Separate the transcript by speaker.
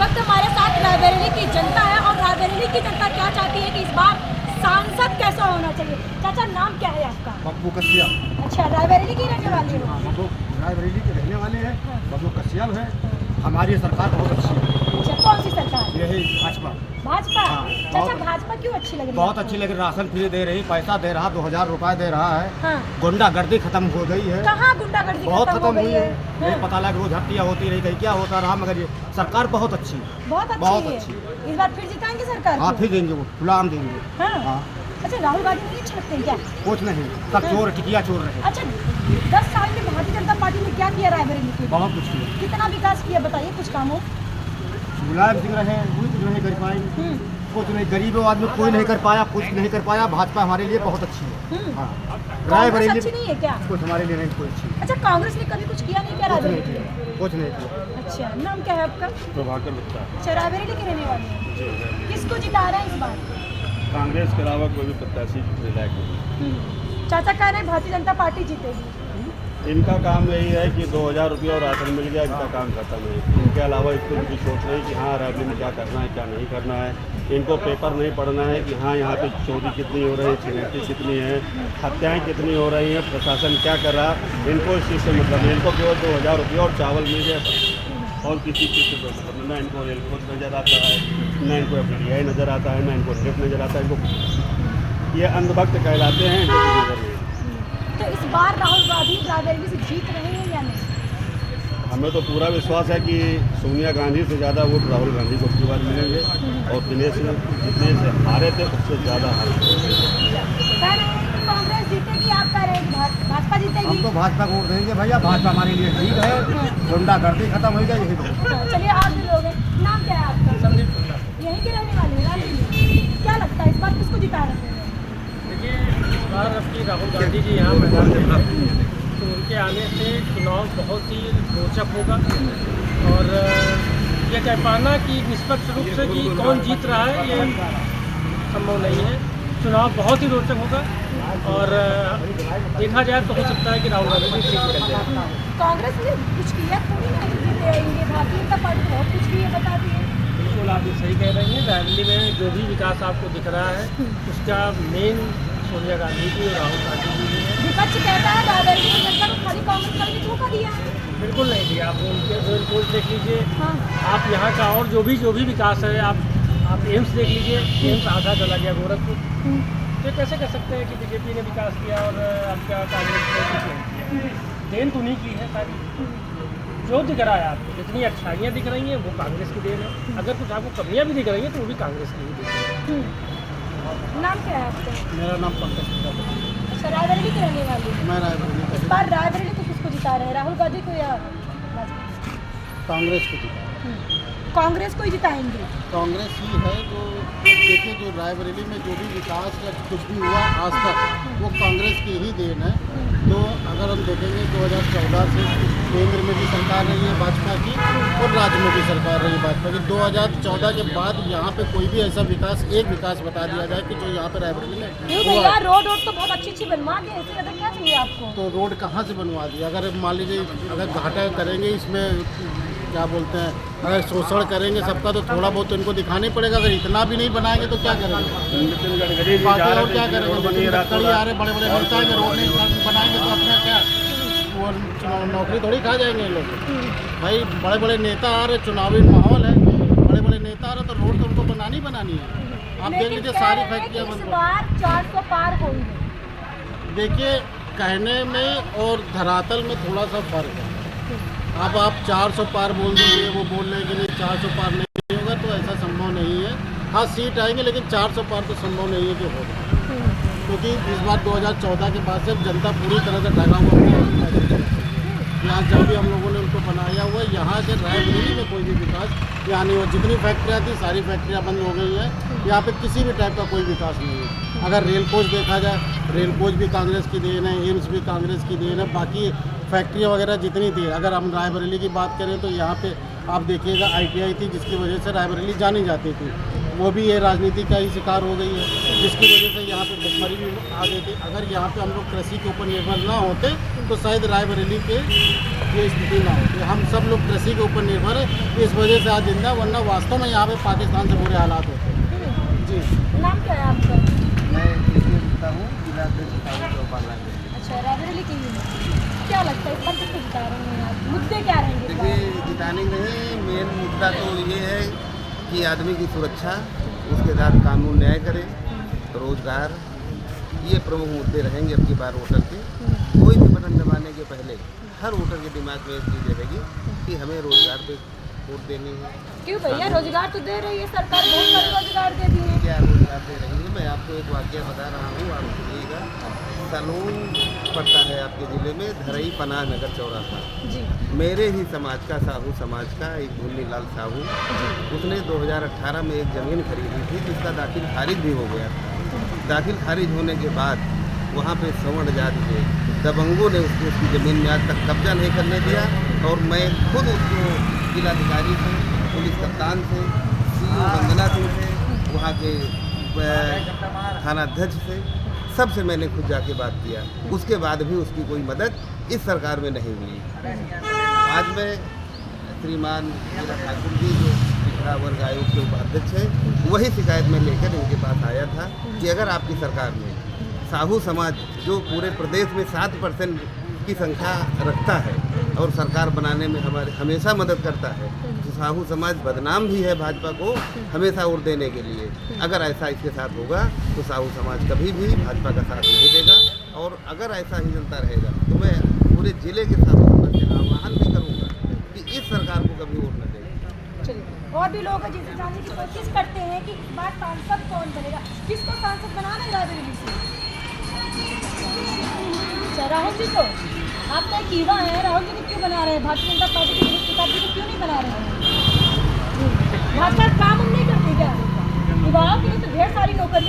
Speaker 1: वक्त हमारे साथ रायबरेली की जनता है और रायबरेली की जनता क्या चाहती है कि इस बार सांसद कैसा होना चाहिए। चाचा नाम क्या है आपका?
Speaker 2: बब्बू कसियल।
Speaker 1: अच्छा, रायबरेली की रहने वाले हो?
Speaker 2: हाँ, हम लोग रायबरेली के रहने वाले हैं। बब्बू कसियल है। हमारी सरकार बहुत अच्छी है।
Speaker 1: अच्छा, कौन सी सरकार?
Speaker 2: यही भाजपा।
Speaker 1: भाजपा?
Speaker 2: हाँ,
Speaker 1: चाचा भाजपा क्यों अच्छी लग रही है?
Speaker 2: बहुत अच्छी लगी। राशन फ्री दे रही, पैसा दे रहा, 2000 रुपए दे रहा है।
Speaker 1: हाँ।
Speaker 2: गुंडागर्दी खत्म हो गई है।
Speaker 1: कहाँ गुंडागर्दी
Speaker 2: बहुत
Speaker 1: खत्म हो
Speaker 2: खत्म
Speaker 1: गई
Speaker 2: हुई
Speaker 1: है?
Speaker 2: है। नहीं पता लगा रोज हत्या होती रही, कहीं क्या होता रहा, मगर ये सरकार बहुत अच्छी है।
Speaker 1: बहुत
Speaker 2: बहुत
Speaker 1: अच्छी
Speaker 2: अच्छी
Speaker 1: है। इस बार फिर जिताएंगे सरकार
Speaker 2: हाँ,
Speaker 1: को?
Speaker 2: फिर देंगे, वो गुलाम देंगे।
Speaker 1: हाँ।
Speaker 2: हाँ,
Speaker 1: अच्छा, राहुल गांधी नहीं अच्छे लगते हैं क्या?
Speaker 2: कुछ नहीं, सब चोर टिकिया चोर रहे।
Speaker 1: अच्छा, 10 साल में भारतीय जनता पार्टी ने क्या किया रायबरेली के?
Speaker 2: बहुत कुछ किया।
Speaker 1: कितना विकास किया बताइए कुछ कामों?
Speaker 2: मुलायम सिंह रहे, कोई कुछ नहीं कर पाएंगे। कुछ नहीं, गरीब आदमी कोई नहीं कर पाया, कुछ नहीं कर पाया। भाजपा हमारे लिए बहुत अच्छी है। हाँ,
Speaker 1: कांग्रेस
Speaker 2: रायबरेली
Speaker 1: अच्छी नहीं है क्या?
Speaker 2: कुछ हमारे लिए नहीं कोई अच्छी है।
Speaker 1: अच्छा, कांग्रेस ने कभी कुछ किया नहीं क्या
Speaker 2: कुछ नहीं
Speaker 1: रायबरेली के लिए?
Speaker 2: किया, कुछ नहीं किया।
Speaker 1: अच्छा, नाम क्या है आपका?
Speaker 3: प्रभाकर गुप्ता।
Speaker 1: अच्छा, रायबरेली के रहने वाले हैं। किसको जिता रहे हैं इस बार?
Speaker 3: कांग्रेस के अलावा कोई भी प्रत्याशी विधायक नहीं।
Speaker 1: चाचा कह रहे हैं भारतीय जनता पार्टी जीतेगी।
Speaker 3: इनका काम यही है कि 2000 रुपये और राशन मिल गया, इनका काम खत्म है। इनके अलावा इसको भी सोच रहे हैं कि हाँ रायबरेली में क्या करना है क्या नहीं करना है। इनको पेपर नहीं पढ़ना है कि हाँ यहाँ पे चोरी कितनी हो रही है, छिनैती कितनी है, हत्याएं कितनी हो रही हैं, प्रशासन क्या कर रहा है। इनको इस चीज़ से मतलब है। इनको केवल 2000 रुपये और चावल मिल गया और किसी चीज़ से कोई मतलब ना इनको रेल कोच नज़र आता है, ना इनको FDI नज़र आता है, ना इनको नेट नज़र आता है। इनको ये अंधभक्त कहलाते हैं। इनको कोई नज़र नहीं।
Speaker 1: तो इस बार राहुल गांधी रायबरेली से जीत रहे हैं या नहीं?
Speaker 3: हमें तो पूरा विश्वास है कि सोनिया गांधी से ज़्यादा वोट राहुल गांधी को की बार मिलेंगे और दिनेश जितने से हारे थे उससे ज़्यादा हारे।
Speaker 1: कह रहे हैं कि कांग्रेस जीतेगी, आप कह रहे हैं कि भाजपा जीतेगी।
Speaker 2: हम तो भाजपा को वोट देंगे भैया। भाजपा हमारे लिए ठीक है। गुंडागर्दी खत्म हो गई, यही तो।
Speaker 1: चलिए और भी लोग हैं। नाम क्या है आपका?
Speaker 4: संदीप कुंडा।
Speaker 1: यहीं के रहने वाले हैं रायबरेली। क्या लगता है इस बार किसको जिता रहे हैं?
Speaker 4: देखिए, इस बार आपकी राहुल गांधी जी यहाँ मैदान में हैं, तो उनके आने से चुनाव बहुत ही रोचक होगा। और ये कह पाना कि निष्पक्ष रूप से कि कौन जीत रहा है ये संभव नहीं है। चुनाव बहुत ही रोचक होगा और देखा जाए तो हो सकता है कि राहुल गांधी जी ठीक निकल जाए।
Speaker 1: कांग्रेस ने कुछ किया थोड़ी ना कि जीतेंगे। भारतीय जनता पार्टी बहुत कुछ किया, बता दिए।
Speaker 4: बिल्कुल आप ये सही कह रही हैं। रायबरेली में जो भी विकास आपको दिख रहा है उसका मेन सोनिया गांधी जी और राहुल गांधी जी भी हैं।
Speaker 1: विपक्ष कहता है रायबरेली में जनता को खाली कांग्रेस का भी धोखा दिया है।
Speaker 4: बिल्कुल नहीं दिया। आप उनके रिपोर्ट देख लीजिए।
Speaker 1: हाँ।
Speaker 4: आप यहाँ का और जो भी विकास है, आप एम्स देख लीजिए। एम्स आधा चला गया गोरखपुर। तो कैसे कह सकते हैं कि बीजेपी ने विकास किया और आपका कांग्रेस ने कुछ नहीं किया? देन तो नहीं की है सारी। जो दिख रहा है आपको जितनी अच्छाइयाँ दिख रही हैं वो कांग्रेस की देन है। अगर कुछ आपको कमियाँ भी दिख रही हैं तो वो भी कांग्रेस की ही दिख रही है।
Speaker 1: नाम क्या है आपका?
Speaker 2: मेरा नाम पंकज कुमार है।
Speaker 1: अच्छा, रायबरेली के रहने वाले हैं।
Speaker 2: मैं रायबरेली
Speaker 1: इस
Speaker 2: का
Speaker 1: बार रायबरेली को किसको जिता रहे हैं? राहुल गांधी को या भाजपा?
Speaker 2: कांग्रेस को जिता।
Speaker 1: कांग्रेस को ही जिताएंगे।
Speaker 2: कांग्रेस ही है जो देखिए, जो रायबरेली में जो भी विकास या कुछ भी हुआ आज तक वो कांग्रेस की ही देन है। तो अगर हम देखेंगे 2014 से केंद्र में भी सरकार रही है भाजपा की और राज्य में भी सरकार रही है भाजपा की। 2014 के बाद यहाँ पे कोई भी ऐसा विकास, एक विकास बता दिया जाए कि जो यहाँ पे रायबरेली में हुआ
Speaker 1: भैया
Speaker 2: है।
Speaker 1: रोड तो बहुत अच्छी बनवा दी है, इससे ज़्यादा क्या चाहिए आपको?
Speaker 2: तो रोड कहाँ से बनवा दिया? अगर मान लीजिए अगर घाटा करेंगे इसमें, क्या बोलते हैं, अगर शोषण करेंगे सबका तो थोड़ा बहुत तो इनको दिखाना ही पड़ेगा। अगर इतना भी नहीं बनाएंगे तो क्या करेंगे?
Speaker 3: नितिन गडकरी भी
Speaker 2: बाकी
Speaker 3: जा
Speaker 2: और
Speaker 3: रहे
Speaker 2: क्या
Speaker 3: थे,
Speaker 2: करेंगे?
Speaker 3: रोड बनी
Speaker 2: लेकिन
Speaker 3: रातों
Speaker 2: गडकरी आ
Speaker 3: रात।
Speaker 2: रहे, बड़े बड़े नेता है, रोड नहीं बनाएंगे तो अपना क्या वो नौकरी थोड़ी खा जाएंगे ये लोग। भाई बड़े बड़े नेता आ रहे, चुनावी माहौल है, बड़े बड़े नेता आ रहे तो रोड तो उनको बनानी बनानी है। आप देख लीजिए सारी फैक्ट्रियाँ
Speaker 1: इस
Speaker 2: बंद।
Speaker 1: बार 400 पार होंगे।
Speaker 2: देखिए, कहने में और धरातल में थोड़ा सा फर्क है। अब आप 400 पार बोल दीजिए, वो बोल रहे हैं कि नहीं 400 पार नहीं होगा, तो ऐसा संभव नहीं है। हाँ, सीट आएंगे लेकिन 400 पार तो संभव नहीं है कि होगा, क्योंकि इस बार 2014 के बाद से जनता पूरी तरह से डरा हुआ है। यहाँ जब भी हम लोगों ने उनको बनाया हुआ है, यहाँ से रायबरेली में कोई भी विकास यहाँ नहीं हुआ। जितनी फैक्ट्रियाँ थी सारी फैक्ट्रियाँ बंद हो गई हैं। यहाँ पे किसी भी टाइप का कोई विकास नहीं है। अगर रेल कोच देखा जाए, रेल कोच भी कांग्रेस की देन है, एम्स भी कांग्रेस की देन है। बाकी फैक्ट्रियाँ वगैरह जितनी थी, अगर हम रायबरेली की बात करें तो यहाँ पे आप देखिएगा ITI थी जिसकी वजह से रायबरेली जानी जाती थी। वो भी ये राजनीति का ही शिकार हो गई है, जिसकी वजह से यहाँ पे भुखमरी भी आ गई थी। अगर यहाँ पे हम लोग कृषि के ऊपर निर्भर ना होते तो शायद रायबरेली के ये स्थिति ना होती। हम सब लोग कृषि के ऊपर निर्भर है, इस वजह से आज जिंदा, वरना वास्तव में यहाँ पे पाकिस्तान से बुरे हालात होते हैं। जी,
Speaker 1: नाम क्या है आपका?
Speaker 5: मैं कृषि होता हूँ, जिला अध्यक्ष चौपाल रायबरेली।
Speaker 1: अच्छा, रायबरेली की क्या लगता है इस बार किसको जिता रहे हैं आप? मुद्दे क्या रहेंगे इस बार?
Speaker 5: देखिए, जिताने नहीं, मेन मुद्दा तो ये है कि आदमी की सुरक्षा, उसके साथ कानून न्याय करे, रोजगार, ये प्रमुख मुद्दे रहेंगे अब की बार वोटर के। कोई भी बटन दबाने के पहले हर वोटर के दिमाग में एक चीज़ रहेगी कि हमें रोजगार पे वोट देनी है।
Speaker 1: क्यों भैया, रोजगार तो दे रही है सरकार, बहुत सारे रोजगार देती है।
Speaker 5: क्या रोजगार दे रही है? मैं आपको एक वाक्य बता रहा हूँ, आप सुनिएगा। सलून पड़ता है आपके ज़िले में, धरई पनाह नगर चौराहा।
Speaker 1: जी
Speaker 5: मेरे ही समाज का, साहू समाज का एक भुन्नीलाल साहू, उसने 2018 में एक ज़मीन खरीदी थी जिसका दाखिल खारिज भी हो गया था। दाखिल खारिज होने के बाद वहाँ पे सवर्ण जाति के दबंगों ने उसकी ज़मीन में आज तक कब्जा नहीं करने दिया, और मैं खुद उसको जिलाधिकारी से, पुलिस कप्तान से, सीओ वंदना सिंह से, वहाँ के थानाध्यक्ष से, सबसे मैंने खुद जाके बात किया। उसके बाद भी उसकी कोई मदद इस सरकार में नहीं हुई। आज मैं श्रीमान मीरा ठाकुर जी, जो पिछड़ा वर्ग आयोग के उपाध्यक्ष हैं, वही शिकायत में लेकर इनके पास आया था कि अगर आपकी सरकार में साहू समाज, जो पूरे प्रदेश में 7% की संख्या रखता है और सरकार बनाने में हमारे हमेशा मदद करता है, तो साहू समाज बदनाम भी है भाजपा को हमेशा वोट देने के लिए। अगर ऐसा इसके साथ होगा तो साहू समाज कभी भी भाजपा का साथ नहीं देगा, और अगर ऐसा ही चलता रहेगा तो मैं पूरे जिले के साहू समाज से आह्वान भी करूँगा कि इस सरकार को कभी वोट न दें।
Speaker 1: चलिए, और भी लोग हैं जिनसे जानने की कोशिश करते हैं कि इस बार सांसद कौन बनेगा, किसको सांसद बनाना है रायबरेली से? अच्छा, राहुल जी को, आपका एक युवा है, राहुल जी को क्यों बना रहे हैं? भारतीय जनता पार्टी के प्रताप जी को क्यों नहीं बना रहे हैं? भाजपा काम हम नहीं करती क्या? युवाओं के लिए तो ढेर सारी नौकरी